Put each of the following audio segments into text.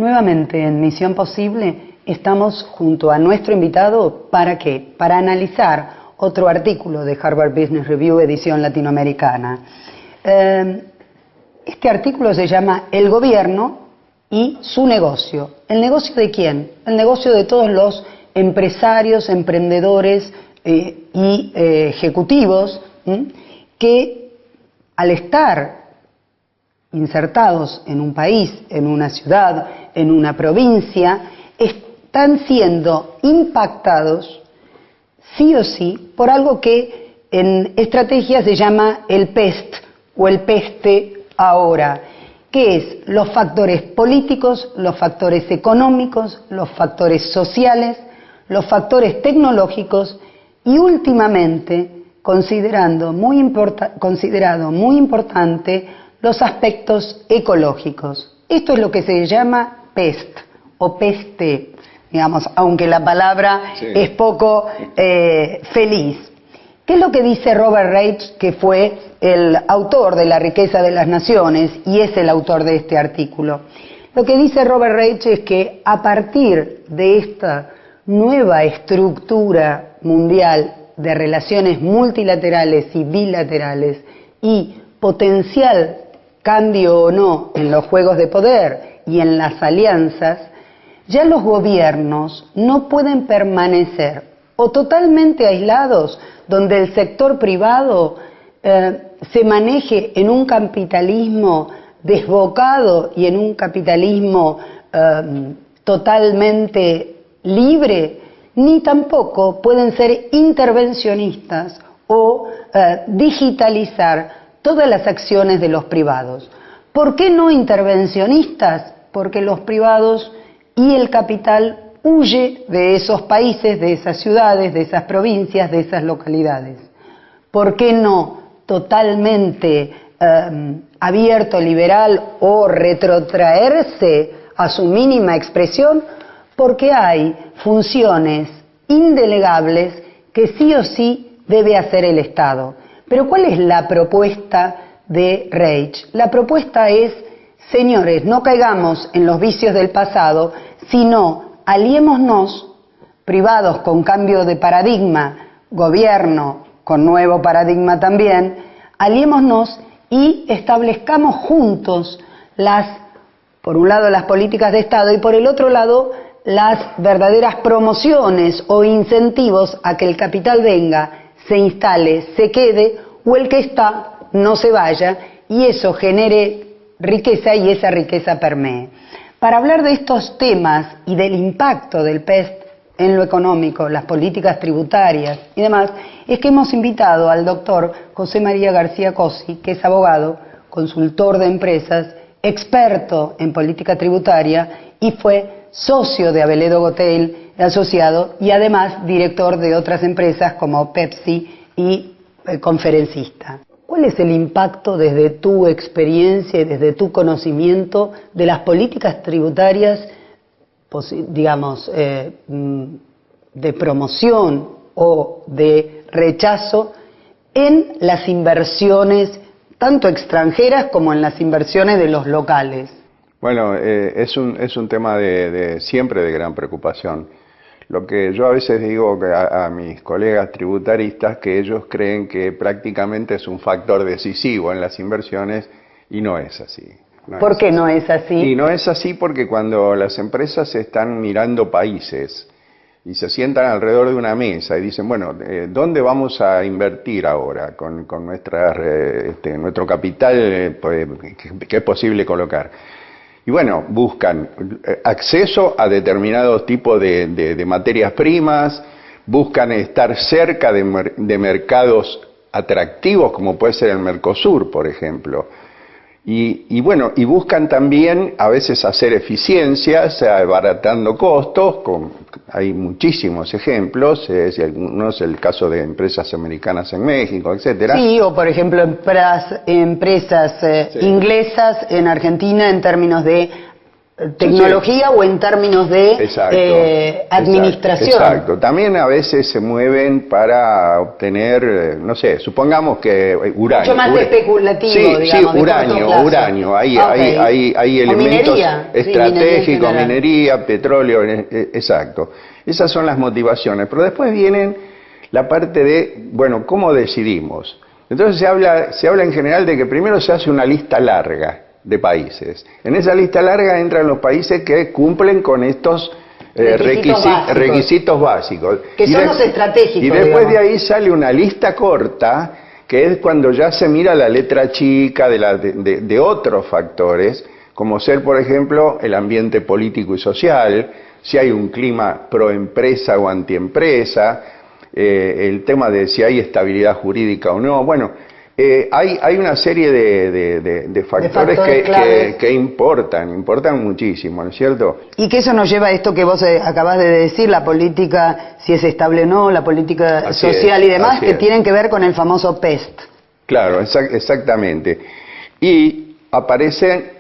Nuevamente en Misión Posible estamos junto a nuestro invitado, ¿para qué? Para analizar otro artículo de Harvard Business Review, edición latinoamericana. Este artículo se llama El gobierno y su negocio. ¿El negocio de quién? El negocio de todos los empresarios, emprendedores y ejecutivos que al estar insertados en un país, en una ciudad, en una provincia, están siendo impactados sí o sí por algo que en estrategia se llama el PEST o el PESTE ahora, que es los factores políticos, los factores económicos, los factores sociales, los factores tecnológicos y últimamente considerado muy importante los aspectos ecológicos. Esto es lo que se llama PEST o PESTE, digamos, aunque la palabra es poco feliz. ¿Qué es lo que dice Robert Reich, que fue el autor de La riqueza de las naciones y es el autor de este artículo? Lo que dice Robert Reich es que a partir de esta nueva estructura mundial de relaciones multilaterales y bilaterales y potencial cambio o no en los juegos de poder y en las alianzas, ya los gobiernos no pueden permanecer o totalmente aislados, donde el sector privado se maneje en un capitalismo desbocado y en un capitalismo totalmente libre, ni tampoco pueden ser intervencionistas o digitalizar todas las acciones de los privados. ¿Por qué no intervencionistas? Porque los privados y el capital huye de esos países, de esas ciudades, de esas provincias, de esas localidades. ¿Por qué no totalmente abierto, liberal o retrotraerse a su mínima expresión? Porque hay funciones indelegables que sí o sí debe hacer el Estado. Pero ¿cuál es la propuesta de Reich? La propuesta es, señores, no caigamos en los vicios del pasado, sino aliémonos, privados con cambio de paradigma, gobierno con nuevo paradigma también, aliémonos y establezcamos juntos por un lado las políticas de Estado y por el otro lado las verdaderas promociones o incentivos a que el capital venga, se instale, se quede, o el que está no se vaya, y eso genere riqueza y esa riqueza permee. Para hablar de estos temas y del impacto del PEST en lo económico, las políticas tributarias y demás, es que hemos invitado al doctor José María García Cosi, que es abogado, consultor de empresas, experto en política tributaria y fue socio de Aveledo Gotel, asociado y además director de otras empresas como Pepsi y conferencista. ¿Cuál es el impacto desde tu experiencia y desde tu conocimiento de las políticas tributarias, digamos, de promoción o de rechazo en las inversiones tanto extranjeras como en las inversiones de los locales? Bueno, es un tema siempre de gran preocupación. Lo que yo a veces digo a mis colegas tributaristas, que ellos creen que prácticamente es un factor decisivo en las inversiones, y no es así. ¿Por qué no es así? Y no es así porque cuando las empresas están mirando países y se sientan alrededor de una mesa y dicen, bueno, ¿dónde vamos a invertir ahora con nuestro capital que es posible colocar? Y bueno, buscan acceso a determinados tipos de materias primas, buscan estar cerca de mercados atractivos como puede ser el Mercosur, por ejemplo. Y bueno, y buscan también a veces hacer eficiencias, abaratando costos, hay muchísimos ejemplos, uno es el caso de empresas americanas en México, etcétera. Sí, o por ejemplo empresas inglesas en Argentina en términos de tecnología sí. o en términos de administración. Exacto. También a veces se mueven para obtener, no sé, supongamos que uranio. Mucho más especulativo, sí, digamos, sí, uranio. Hay elementos minería, estratégicos, minería, petróleo, exacto. Esas son las motivaciones. Pero después vienen la parte de, bueno, ¿cómo decidimos? Entonces se habla en general de que primero se hace una lista larga de países. En esa lista larga entran los países que cumplen con estos requisitos básicos. Que son los estratégicos. Y después de ahí sale una lista corta, que es cuando ya se mira la letra chica de otros factores, como ser, por ejemplo, el ambiente político y social, si hay un clima pro-empresa o anti-empresa, el tema de si hay estabilidad jurídica o no. Bueno, hay una serie de factores que importan muchísimo, ¿no es cierto? Y que eso nos lleva a esto que vos acabás de decir, la política, si es estable o no, la política social y demás, que tienen que ver con el famoso PEST. Claro, exactamente. Y aparecen,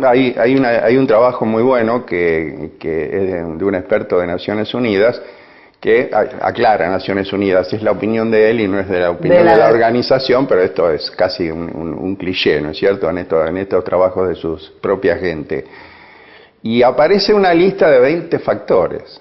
hay un trabajo muy bueno que es de un experto de Naciones Unidas, que aclara Naciones Unidas, es la opinión de él y no es de la opinión de la organización, pero esto es casi un cliché, ¿no es cierto?, en estos trabajos de sus propia gente. Y aparece una lista de 20 factores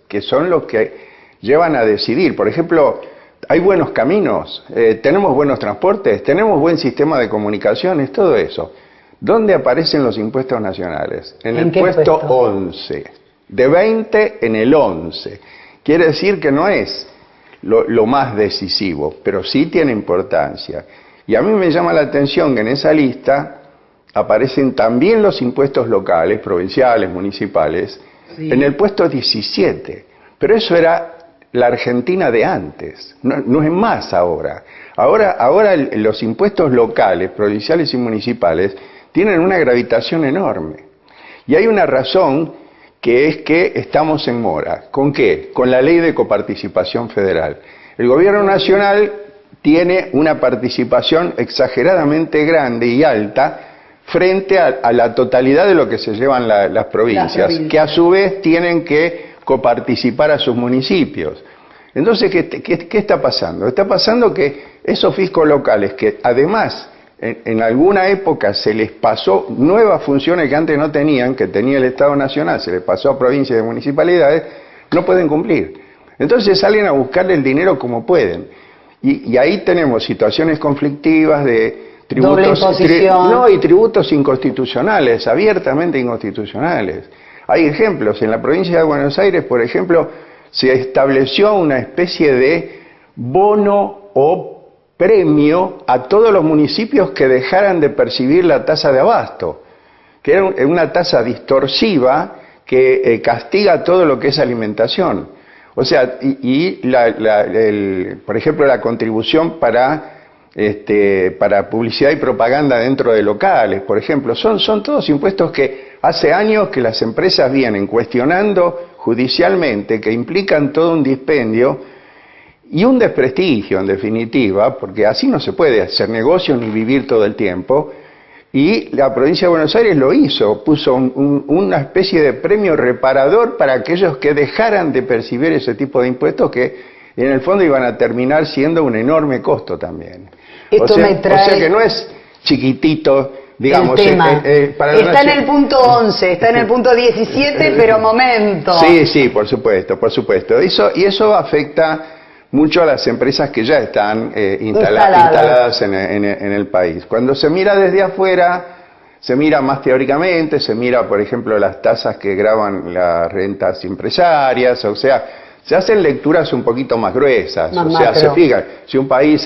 que son los que llevan a decidir. Por ejemplo, hay buenos caminos, tenemos buenos transportes, tenemos buen sistema de comunicaciones, todo eso. ¿Dónde aparecen los impuestos nacionales? En el puesto 11. De 20 en el 11. Quiere decir que no es lo más decisivo, pero sí tiene importancia. Y a mí me llama la atención que en esa lista aparecen también los impuestos locales, provinciales, municipales, en el puesto 17. Pero eso era la Argentina de antes, no es más ahora. Ahora los impuestos locales, provinciales y municipales tienen una gravitación enorme. Y hay una razón, que es que estamos en mora. ¿Con qué? Con la ley de coparticipación federal. El gobierno nacional tiene una participación exageradamente grande y alta frente a la totalidad de lo que se llevan las provincias, que a su vez tienen que coparticipar a sus municipios. Entonces, ¿qué está pasando? Está pasando que esos fiscos locales, que además en alguna época se les pasó nuevas funciones que antes no tenían, que tenía el Estado Nacional, se les pasó a provincias y municipalidades, no pueden cumplir. Entonces salen a buscarle el dinero como pueden. Y ahí tenemos situaciones conflictivas de tributos, y tributos inconstitucionales, abiertamente inconstitucionales. Hay ejemplos. En la provincia de Buenos Aires, por ejemplo, se estableció una especie de bono o premio a todos los municipios que dejaran de percibir la tasa de abasto, que era una tasa distorsiva que castiga todo lo que es alimentación. O sea, por ejemplo, la contribución para publicidad y propaganda dentro de locales, por ejemplo, son todos impuestos que hace años que las empresas vienen cuestionando judicialmente, que implican todo un dispendio y un desprestigio, en definitiva, porque así no se puede hacer negocio ni vivir todo el tiempo. Y la provincia de Buenos Aires lo hizo, puso una especie de premio reparador para aquellos que dejaran de percibir ese tipo de impuestos que en el fondo iban a terminar siendo un enorme costo también. O sea que no es chiquitito, digamos. El tema. Está en el punto 11, está en el punto 17, pero momento. Sí, por supuesto. Y eso afecta mucho a las empresas que ya están instaladas en el país. Cuando se mira desde afuera, se mira más teóricamente, se mira, por ejemplo, las tasas que gravan las rentas empresarias, o sea, se hacen lecturas un poquito más gruesas, se fijan, si un país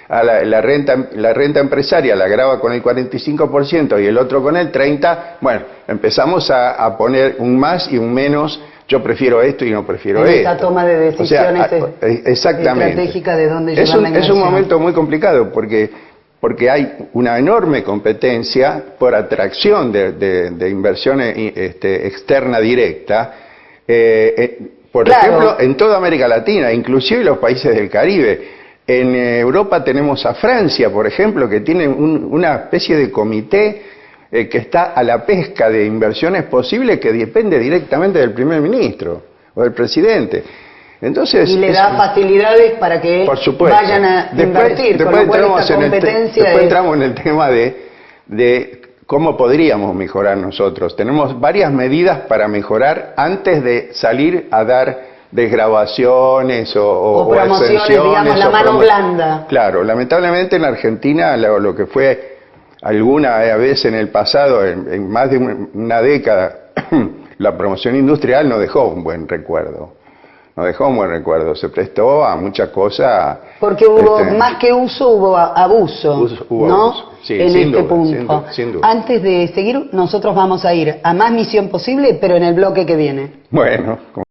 la renta empresaria la grava con el 45% y el otro con el 30%, bueno, empezamos a poner un más y un menos. Yo prefiero esto y no prefiero esto. Esta toma de decisiones estratégica de dónde llevar la inversión. Es un momento muy complicado porque hay una enorme competencia por atracción de inversión externa directa, por ejemplo, en toda América Latina, inclusive los países del Caribe. En Europa tenemos a Francia, por ejemplo, que tiene una especie de comité que está a la pesca de inversiones posibles que depende directamente del primer ministro o del presidente. Entonces, y le da facilidades para que por supuesto, vayan a invertir, después con lo cual esta competencia después entramos en el tema de cómo podríamos mejorar nosotros. Tenemos varias medidas para mejorar antes de salir a dar desgravaciones o promociones, digamos, la mano blanda. Claro, lamentablemente en Argentina lo que fue alguna vez en el pasado, en más de una década, la promoción industrial no dejó un buen recuerdo. No dejó un buen recuerdo, se prestó a muchas cosas. Porque hubo, más que uso, hubo abuso, hubo ¿no? abuso. Sí, en sin este duda, punto. sin duda. Antes de seguir, nosotros vamos a ir a Más Misión Posible, pero en el bloque que viene. Bueno.